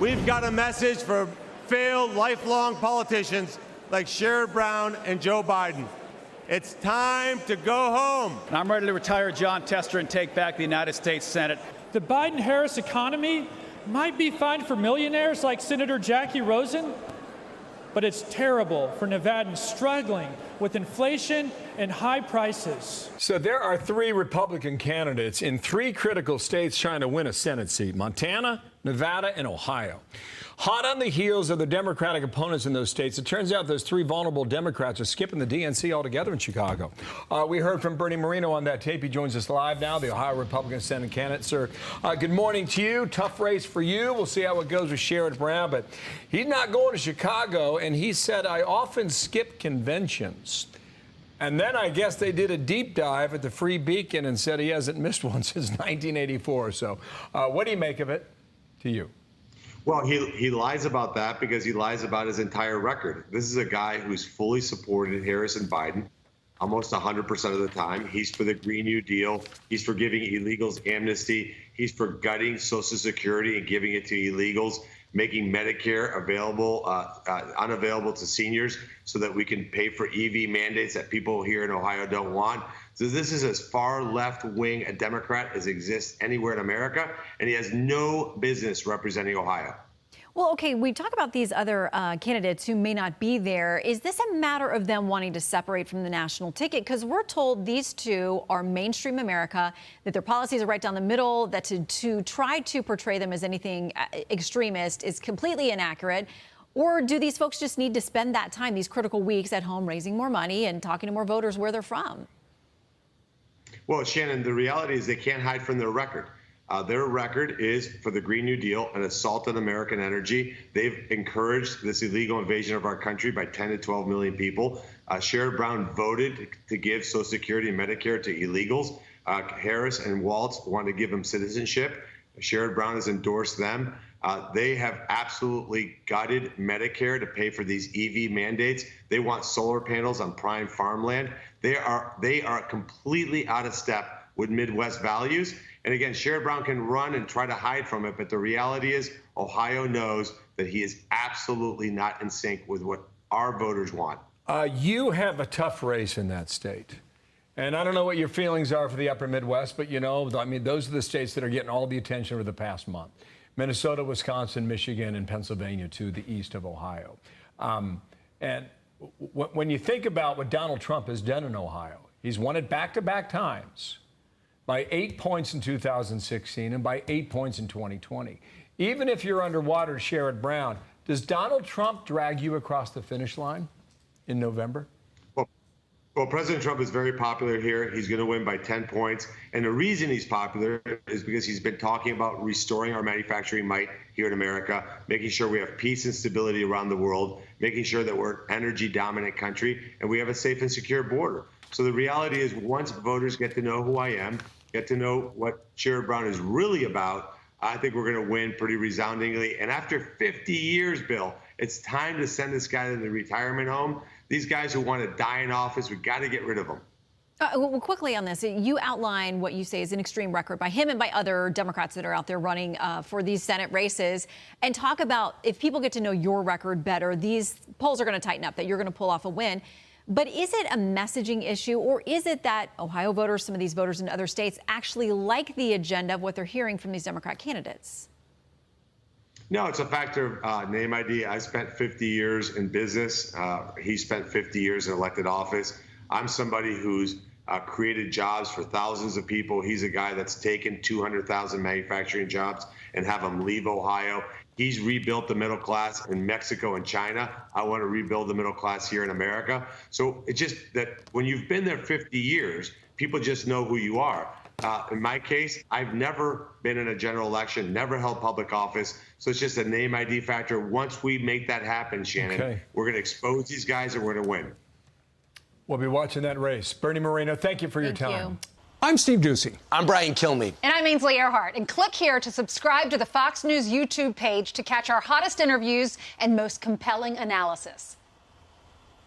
We've got a message for failed lifelong politicians like Sherrod Brown and Joe Biden. It's time to go home. I'm ready to retire John Tester and take back the United States Senate. The Biden-Harris economy might be fine for millionaires like Senator Jackie Rosen, but it's terrible for Nevadans struggling with inflation and high prices. So there are 3 Republican candidates in 3 critical states trying to win a Senate seat: Montana, Nevada, and Ohio. Hot on the heels of the Democratic opponents in those states, it turns out those 3 vulnerable Democrats are skipping the DNC altogether in Chicago. We heard from Bernie Moreno on that tape. He joins us live now, the Ohio Republican Senate candidate. Sir, good morning to you. Tough race for you. We'll see how it goes with Sherrod Brown, but he's not going to Chicago, and he said, "I often skip conventions." And then I guess they did a deep dive at the Free Beacon and said he hasn't missed one since 1984. So what do you make of it, to you? Well, he lies about that because he lies about his entire record. This is a guy who's fully supported Harris and Biden almost 100% of the time. He's for the Green New Deal. He's for giving illegals amnesty. He's for gutting Social Security and giving it to illegals, making Medicare available, unavailable to seniors so that we can pay for EV mandates that people here in Ohio don't want. So this is as far left-wing a Democrat as exists anywhere in America, and he has no business representing Ohio. Well, okay, we talk about these other candidates who may not be there. Is this a matter of them wanting to separate from the national ticket? Because we're told these 2 are mainstream America, that their policies are right down the middle, that to try to portray them as anything extremist is completely inaccurate. Or do these folks just need to spend that time, these critical weeks at home, raising more money and talking to more voters where they're from? Well, Shannon, the reality is they can't hide from their record. Their record is for the Green New Deal, an assault on American energy. They've encouraged this illegal invasion of our country by 10 to 12 million people. Sherrod Brown voted to give Social Security and Medicare to illegals. Harris and Walz wanted to give them citizenship. Sherrod Brown has endorsed them. They have absolutely gutted Medicare to pay for these EV mandates. They want solar panels on prime farmland. They are completely out of step with Midwest values. And again, Sherrod Brown can run and try to hide from it, but the reality is Ohio knows that he is absolutely not in sync with what our voters want. You have a tough race in that state. And I don't know what your feelings are for the upper Midwest, but, you know, I mean, those are the states that are getting all the attention over the past month. Minnesota, Wisconsin, Michigan, and Pennsylvania to the east of Ohio. And when you think about what Donald Trump has done in Ohio, he's won it back-to-back times by 8 points in 2016 and by 8 points in 2020. Even if you're underwater, Sherrod Brown, does Donald Trump drag you across the finish line in November? Well, President Trump is very popular here. He's going to win by 10 points. And the reason he's popular is because he's been talking about restoring our manufacturing might here in America, making sure we have peace and stability around the world, making sure that we're an energy-dominant country, and we have a safe and secure border. So the reality is once voters get to know who I am, get to know what Sherrod Brown is really about, I think we're going to win pretty resoundingly. And after 50 years, Bill, it's time to send this guy to the retirement home. These guys who want to die in office, we've got to get rid of them. Well, quickly on this, you outline what you say is an extreme record by him and by other Democrats that are out there running for these Senate races, and talk about if people get to know your record better, these polls are going to tighten up, that you're going to pull off a win. But is it a messaging issue, or is it that Ohio voters, some of these voters in other states, actually like the agenda of what they're hearing from these Democrat candidates? No, it's a factor of name ID. I spent 50 years in business. He spent 50 years in elected office. I'm somebody who's created jobs for thousands of people. He's a guy that's taken 200,000 manufacturing jobs and have them leave Ohio. He's rebuilt the middle class in Mexico and China. I want to rebuild the middle class here in America. So it's just that when you've been there 50 years, people just know who you are. In my case, I've never been in a general election, never held public office. So it's just a name ID factor. Once we make that happen, Shannon, we're going to expose these guys and we're going to win. We'll be watching that race. Bernie Moreno, thank you for your time. I'm Steve Doocy. I'm Brian Kilmeade. And I'm Ainsley Earhart. And click here to subscribe to the Fox News YouTube page to catch our hottest interviews and most compelling analysis.